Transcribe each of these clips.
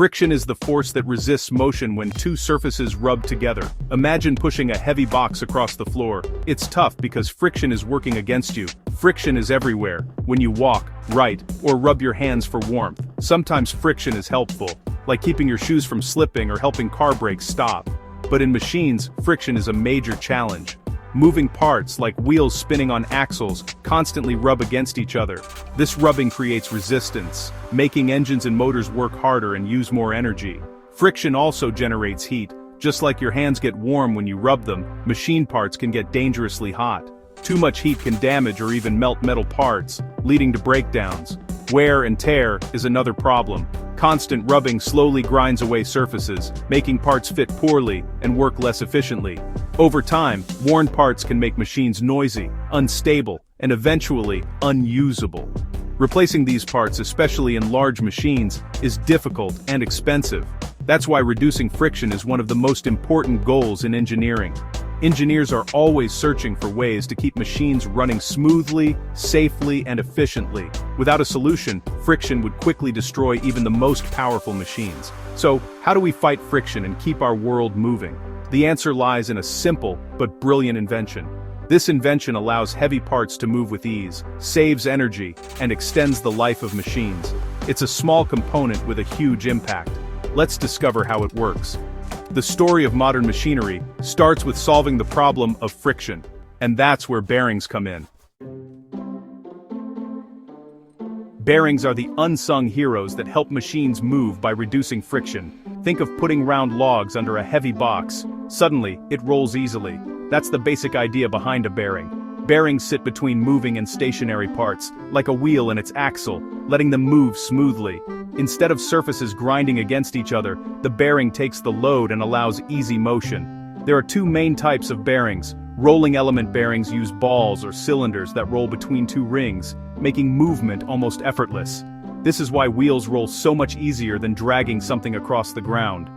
Friction is the force that resists motion when two surfaces rub together. Imagine pushing a heavy box across the floor. It's tough because friction is working against you. Friction is everywhere, when you walk, write, or rub your hands for warmth. Sometimes friction is helpful, like keeping your shoes from slipping or helping car brakes stop. But in machines, friction is a major challenge. Moving parts, like wheels spinning on axles, constantly rub against each other. This rubbing creates resistance, making engines and motors work harder and use more energy. Friction also generates heat. Just like your hands get warm when you rub them, machine parts can get dangerously hot. Too much heat can damage or even melt metal parts, leading to breakdowns. Wear and tear is another problem. Constant rubbing slowly grinds away surfaces, making parts fit poorly and work less efficiently. Over time, worn parts can make machines noisy, unstable, and eventually unusable. Replacing these parts, especially in large machines, is difficult and expensive. That's why reducing friction is one of the most important goals in engineering. Engineers are always searching for ways to keep machines running smoothly, safely, and efficiently. Without a solution, friction would quickly destroy even the most powerful machines. So, how do we fight friction and keep our world moving? The answer lies in a simple but brilliant invention. This invention allows heavy parts to move with ease, saves energy, and extends the life of machines. It's a small component with a huge impact. Let's discover how it works. The story of modern machinery starts with solving the problem of friction, and that's where bearings come in. Bearings are the unsung heroes that help machines move by reducing friction. Think of putting round logs under a heavy box. Suddenly, it rolls easily. That's the basic idea behind a bearing. Bearings sit between moving and stationary parts, like a wheel and its axle, letting them move smoothly. Instead of surfaces grinding against each other, the bearing takes the load and allows easy motion. There are two main types of bearings. Rolling element bearings use balls or cylinders that roll between two rings, making movement almost effortless. This is why wheels roll so much easier than dragging something across the ground.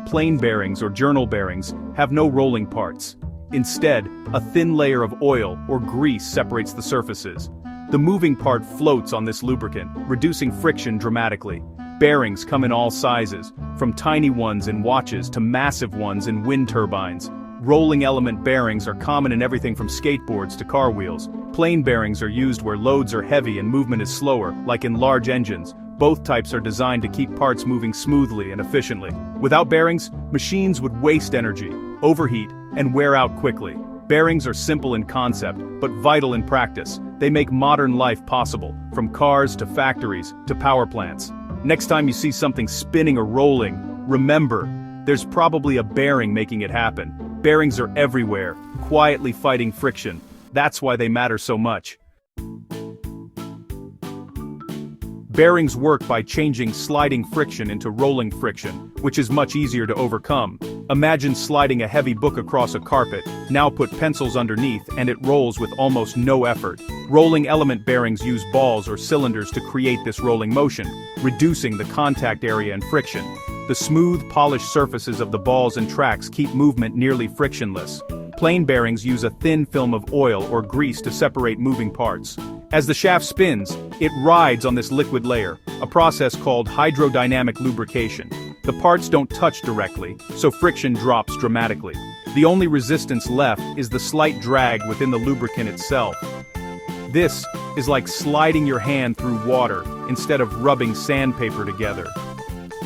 Plain bearings or journal bearings have no rolling parts. Instead, a thin layer of oil or grease separates the surfaces. The moving part floats on this lubricant, reducing friction dramatically. Bearings come in all sizes, from tiny ones in watches to massive ones in wind turbines. Rolling element bearings are common in everything from skateboards to car wheels. Plain bearings are used where loads are heavy and movement is slower, like in large engines. Both types are designed to keep parts moving smoothly and efficiently. Without bearings, machines would waste energy, overheat, and wear out quickly. Bearings are simple in concept, but vital in practice. They make modern life possible, from cars to factories to power plants. Next time you see something spinning or rolling, remember, there's probably a bearing making it happen. Bearings are everywhere, quietly fighting friction. That's why they matter so much. Bearings work by changing sliding friction into rolling friction, which is much easier to overcome. Imagine sliding a heavy book across a carpet. Now put pencils underneath and it rolls with almost no effort. Rolling element bearings use balls or cylinders to create this rolling motion, reducing the contact area and friction. The smooth, polished surfaces of the balls and tracks keep movement nearly frictionless. Plain bearings use a thin film of oil or grease to separate moving parts. As the shaft spins, it rides on this liquid layer, a process called hydrodynamic lubrication. The parts don't touch directly, so friction drops dramatically. The only resistance left is the slight drag within the lubricant itself. This is like sliding your hand through water instead of rubbing sandpaper together.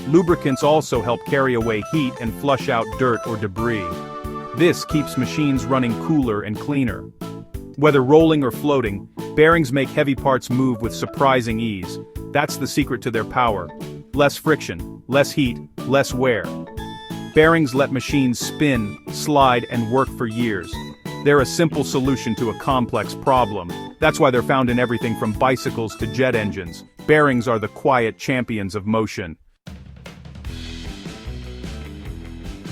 Lubricants also help carry away heat and flush out dirt or debris. This keeps machines running cooler and cleaner. Whether rolling or floating, bearings make heavy parts move with surprising ease. That's the secret to their power. Less friction, less heat, less wear. Bearings let machines spin, slide, and work for years. They're a simple solution to a complex problem. That's why they're found in everything from bicycles to jet engines. Bearings are the quiet champions of motion.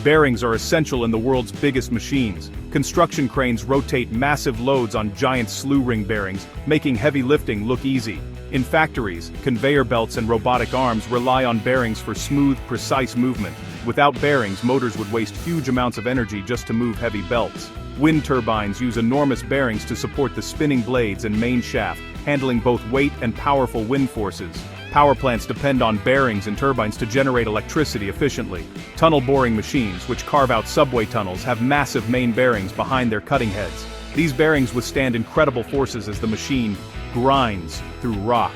Bearings are essential in the world's biggest machines. Construction cranes rotate massive loads on giant slew ring bearings, making heavy lifting look easy. In factories, conveyor belts and robotic arms rely on bearings for smooth, precise movement. Without bearings, motors would waste huge amounts of energy just to move heavy belts. Wind turbines use enormous bearings to support the spinning blades and main shaft, handling both weight and powerful wind forces. Power plants depend on bearings and turbines to generate electricity efficiently. Tunnel boring machines, which carve out subway tunnels, have massive main bearings behind their cutting heads. These bearings withstand incredible forces as the machine grinds through rock.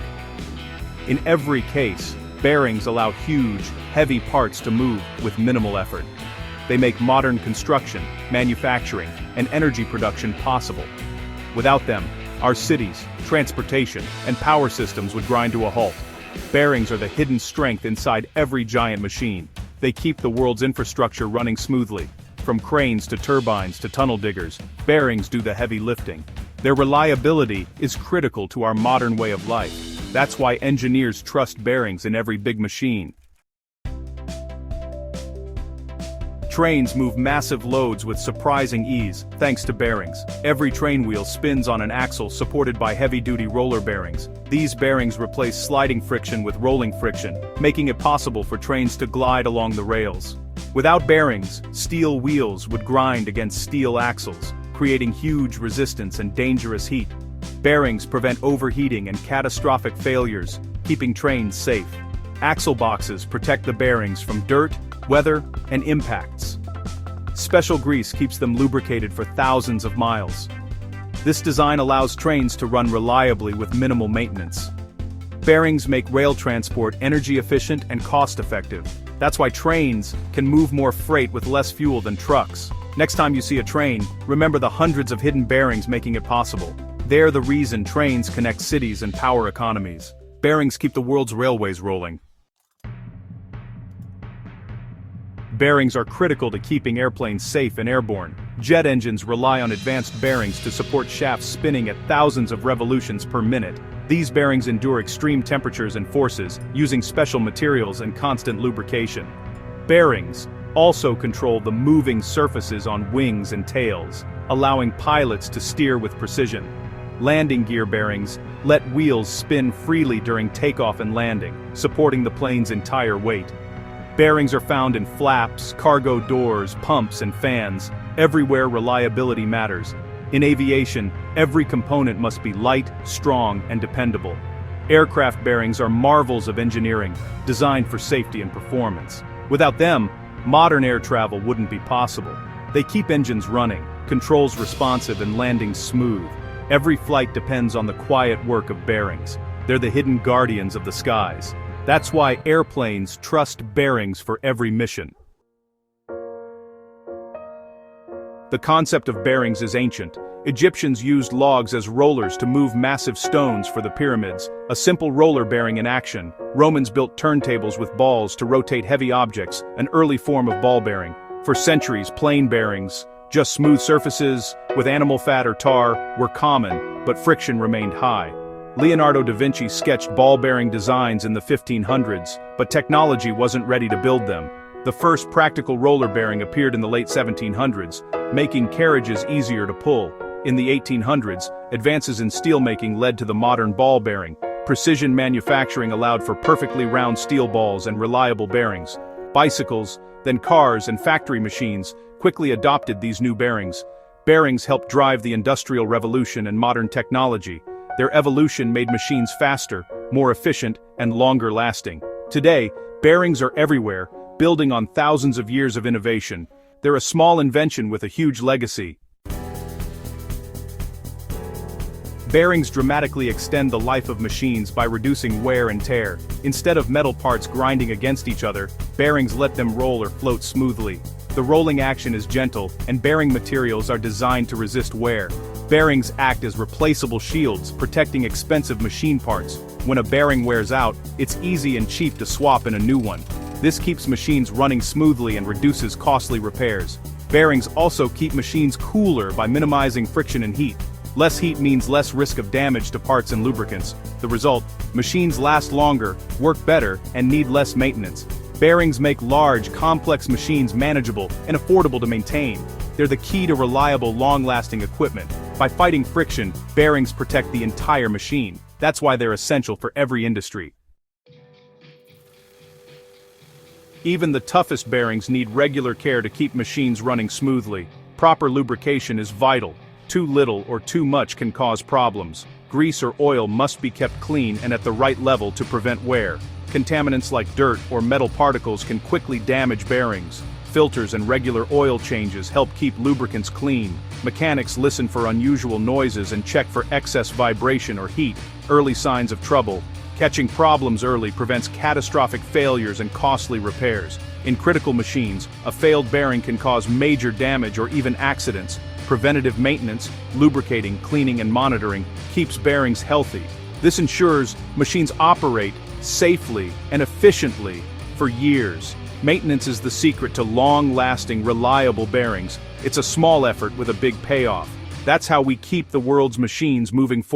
In every case, bearings allow huge, heavy parts to move with minimal effort. They make modern construction, manufacturing, and energy production possible. Without them, our cities, transportation, and power systems would grind to a halt. Bearings are the hidden strength inside every giant machine. They keep the world's infrastructure running smoothly. From cranes to turbines to tunnel diggers, bearings do the heavy lifting. Their reliability is critical to our modern way of life. That's why engineers trust bearings in every big machine. Trains move massive loads with surprising ease, thanks to bearings. Every train wheel spins on an axle supported by heavy-duty roller bearings. These bearings replace sliding friction with rolling friction, making it possible for trains to glide along the rails. Without bearings, steel wheels would grind against steel axles, creating huge resistance and dangerous heat. Bearings prevent overheating and catastrophic failures, keeping trains safe. Axle boxes protect the bearings from dirt, weather, and impacts. Special grease keeps them lubricated for thousands of miles. This design allows trains to run reliably with minimal maintenance. Bearings make rail transport energy efficient and cost-effective. That's why trains can move more freight with less fuel than trucks. Next time you see a train, remember the hundreds of hidden bearings making it possible. They're the reason trains connect cities and power economies. Bearings keep the world's railways rolling. Bearings are critical to keeping airplanes safe and airborne. Jet engines rely on advanced bearings to support shafts spinning at thousands of revolutions per minute. These bearings endure extreme temperatures and forces, using special materials and constant lubrication. Bearings also control the moving surfaces on wings and tails, allowing pilots to steer with precision. Landing gear bearings let wheels spin freely during takeoff and landing, supporting the plane's entire weight. Bearings are found in flaps, cargo doors, pumps, and fans. Everywhere reliability matters. In aviation, every component must be light, strong, and dependable. Aircraft bearings are marvels of engineering, designed for safety and performance. Without them, modern air travel wouldn't be possible. They keep engines running, controls responsive, and landings smooth. Every flight depends on the quiet work of bearings. They're the hidden guardians of the skies. That's why airplanes trust bearings for every mission. The concept of bearings is ancient. Egyptians used logs as rollers to move massive stones for the pyramids, a simple roller bearing in action. Romans built turntables with balls to rotate heavy objects, an early form of ball bearing. For centuries, plain bearings, just smooth surfaces with animal fat or tar, were common, but friction remained high. Leonardo da Vinci sketched ball-bearing designs in the 1500s, but technology wasn't ready to build them. The first practical roller bearing appeared in the late 1700s, making carriages easier to pull. In the 1800s, advances in steelmaking led to the modern ball bearing. Precision manufacturing allowed for perfectly round steel balls and reliable bearings. Bicycles, then cars and factory machines, quickly adopted these new bearings. Bearings helped drive the Industrial Revolution and modern technology. Their evolution made machines faster, more efficient, and longer lasting. Today, bearings are everywhere, building on thousands of years of innovation. They're a small invention with a huge legacy. Bearings dramatically extend the life of machines by reducing wear and tear. Instead of metal parts grinding against each other, bearings let them roll or float smoothly. The rolling action is gentle, and bearing materials are designed to resist wear. Bearings act as replaceable shields, protecting expensive machine parts. When a bearing wears out, it's easy and cheap to swap in a new one. This keeps machines running smoothly and reduces costly repairs. Bearings also keep machines cooler by minimizing friction and heat. Less heat means less risk of damage to parts and lubricants. The result, machines last longer, work better, and need less maintenance. Bearings make large, complex machines manageable and affordable to maintain. They're the key to reliable, long-lasting equipment. By fighting friction, bearings protect the entire machine. That's why they're essential for every industry. Even the toughest bearings need regular care to keep machines running smoothly. Proper lubrication is vital. Too little or too much can cause problems. Grease or oil must be kept clean and at the right level to prevent wear. Contaminants like dirt or metal particles can quickly damage bearings. Filters and regular oil changes help keep lubricants clean. Mechanics listen for unusual noises and check for excess vibration or heat, early signs of trouble. Catching problems early prevents catastrophic failures and costly repairs. In critical machines, a failed bearing can cause major damage or even accidents. Preventative maintenance, lubricating, cleaning and monitoring keeps bearings healthy. This ensures machines operate safely and efficiently for years. Maintenance is the secret to long-lasting, reliable bearings. It's a small effort with a big payoff. That's how we keep the world's machines moving forward.